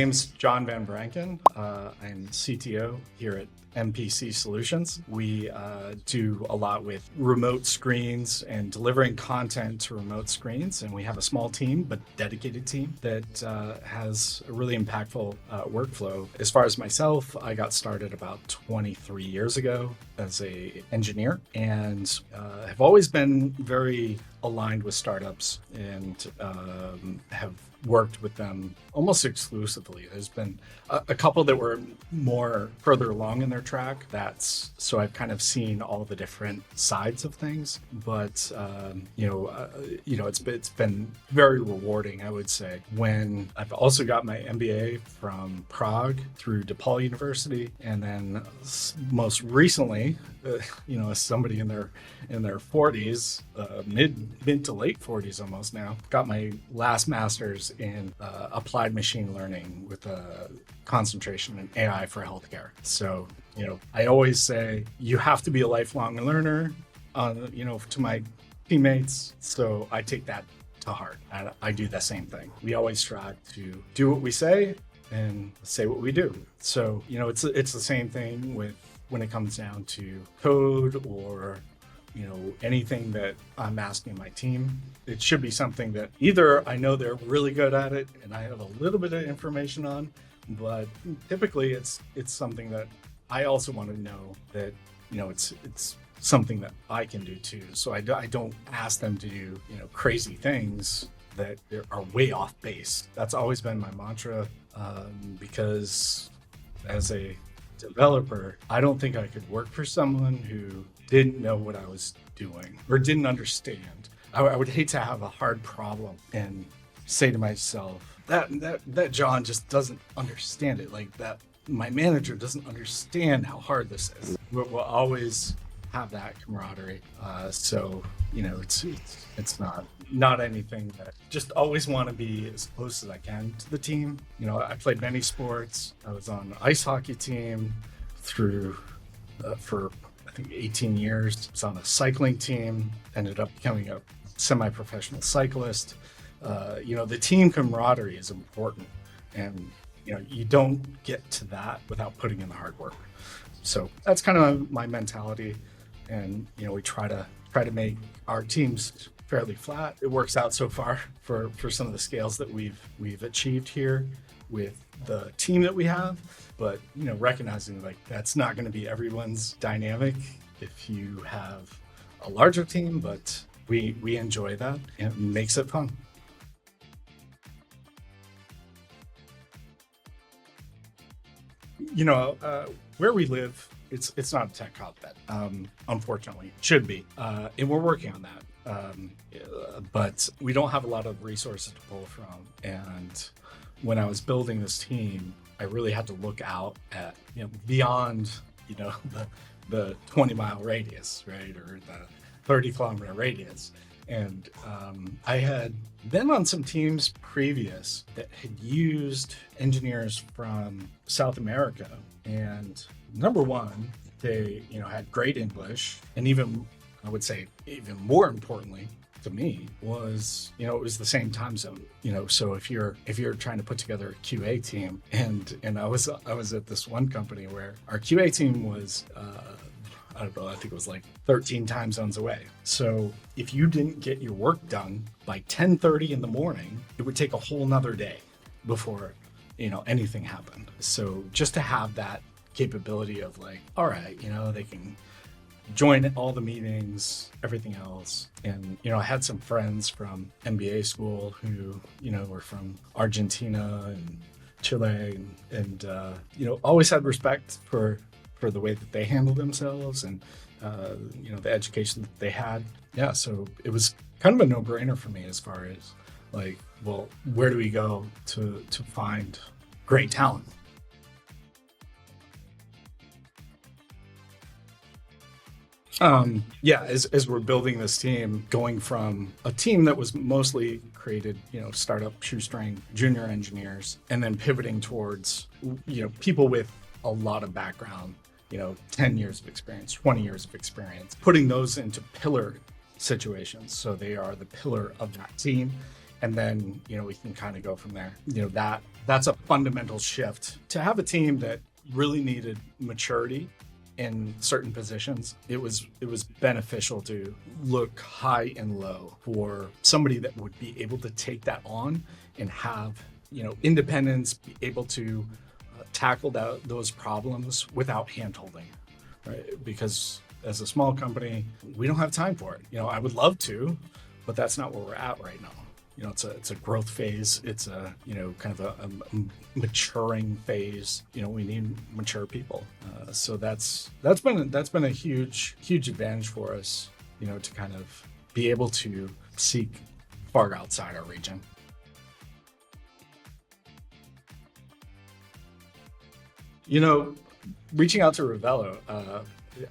name's John Van Vranken. I'm CTO here at MPC Solutions. We do a lot with remote screens and delivering content to remote screens. And we have a small team, but dedicated team that has a really impactful workflow. As far as myself, I got started about 23 years ago as an engineer and have always been very aligned with startups and have worked with them almost exclusively. There's been a couple that were more further along in their track. So I've kind of seen all the different sides of things, but it's been very rewarding, I would say. When I've also got my MBA from Prague through DePaul University, and then most recently, as somebody in their 40s, mid to late 40s almost now, got my last master's in applied machine learning with a concentration in AI for healthcare. So, I always say you have to be a lifelong learner, to my teammates. So I take that to heart. And I do the same thing. We always strive to do what we say and say what we do. So, it's the same thing when it comes down to code or anything that I'm asking my team. It should be something that either I know they're really good at it and I have a little bit of information on, but typically it's something that I also want to know that, it's something that I can do too. So I don't ask them to do, crazy things that are way off base. That's always been my mantra, because as a developer, I don't think I could work for someone who didn't know what I was doing or didn't understand. I would hate to have a hard problem and say to myself that John just doesn't understand it, like that my manager doesn't understand how hard this is. We'll always have that camaraderie. So it's not anything that just always want to be as close as I can to the team. I played many sports. I was on the ice hockey team for I think 18 years. I was on a cycling team, ended up becoming a semi-professional cyclist. The team camaraderie is important, and you don't get to that without putting in the hard work. So that's kind of my mentality, and we try to make our teams fairly flat. It works out so far for some of the scales that we've achieved here with the team that we have, but recognizing like that's not going to be everyone's dynamic if you have a larger team, but we enjoy that and it makes it fun. Where we live, it's not a tech hotbed. Unfortunately, it should be, and we're working on that. But we don't have a lot of resources to pull from. And when I was building this team, I really had to look out at beyond the 20-mile radius, right, or the 30-kilometer radius. And I had been on some teams previous that had used engineers from South America. And number one, they had great English, and I would say even more importantly to me was it was the same time zone. So if you're trying to put together a QA team, and I was at this one company where our QA team was I don't know, I think it was like 13 time zones away. So if you didn't get your work done by 10:30 in the morning, it would take a whole nother day before, anything happened. So just to have that capability of like, all right, they can join all the meetings, everything else. And, I had some friends from MBA school who, were from Argentina and Chile and always had respect for the way that they handled themselves and, the education that they had. Yeah, so it was kind of a no-brainer for me as far as like, well, where do we go to find great talent? As we're building this team, going from a team that was mostly created, startup shoestring junior engineers, and then pivoting towards, people with a lot of background, 10 years of experience, 20 years of experience, putting those into pillar situations. So they are the pillar of that team. and then we can kind of go from there. That's a fundamental shift. To have a team that really needed maturity in certain positions, it was beneficial to look high and low for somebody that would be able to take that on and have independence, be able to tackle those problems without handholding, right? Because as a small company, we don't have time for it. I would love to, but that's not where we're at right now. It's a growth phase. It's a kind of a maturing phase. We need mature people. So that's been a huge advantage for us. To kind of be able to seek far outside our region. Reaching out to Revelo,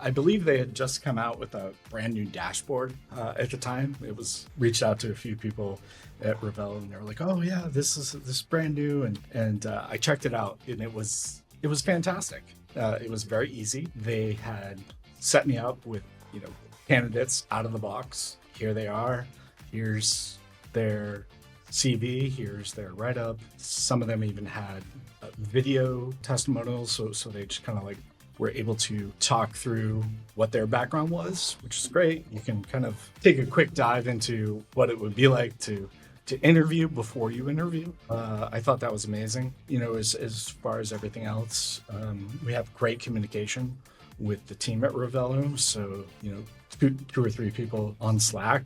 I believe they had just come out with a brand new dashboard at the time. It was reached out to a few people at Revelo, and they were like, "Oh yeah, this is brand new," and I checked it out, and it was fantastic. It was very easy. They had set me up with candidates out of the box. Here they are. Here's their CV. Here's their write up. Some of them even had video testimonials, so they just kind of like were able to talk through what their background was, which is great. You can kind of take a quick dive into what it would be like to interview before you interview. I thought that was amazing. As far as everything else, we have great communication with the team at Revelo. So, two or three people on Slack.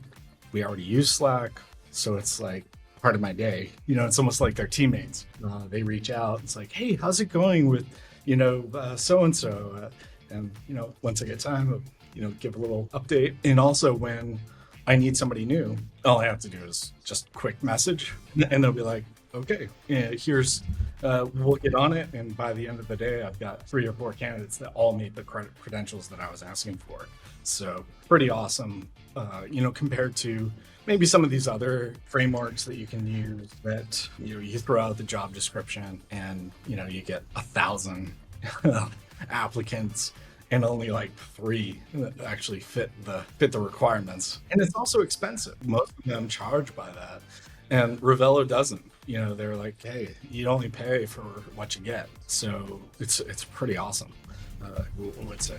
We already use Slack, so it's like part of my day. It's almost like they're teammates. They reach out. It's like, "Hey, how's it going with so and so?" And once I get time, give a little update. And also when I need somebody new, all I have to do is just quick message, and they'll be like, "Okay, here's we'll get on it." And by the end of the day, I've got 3 or 4 candidates that all meet the credentials that I was asking for. So pretty awesome, compared to maybe some of these other frameworks that you can use that you throw out the job description and you get 1,000 applicants and only like 3 that actually fit the requirements. And it's also expensive. Most of them charge by that, and Revelo doesn't. They're like, "Hey, you only pay for what you get." So it's pretty awesome, I would say.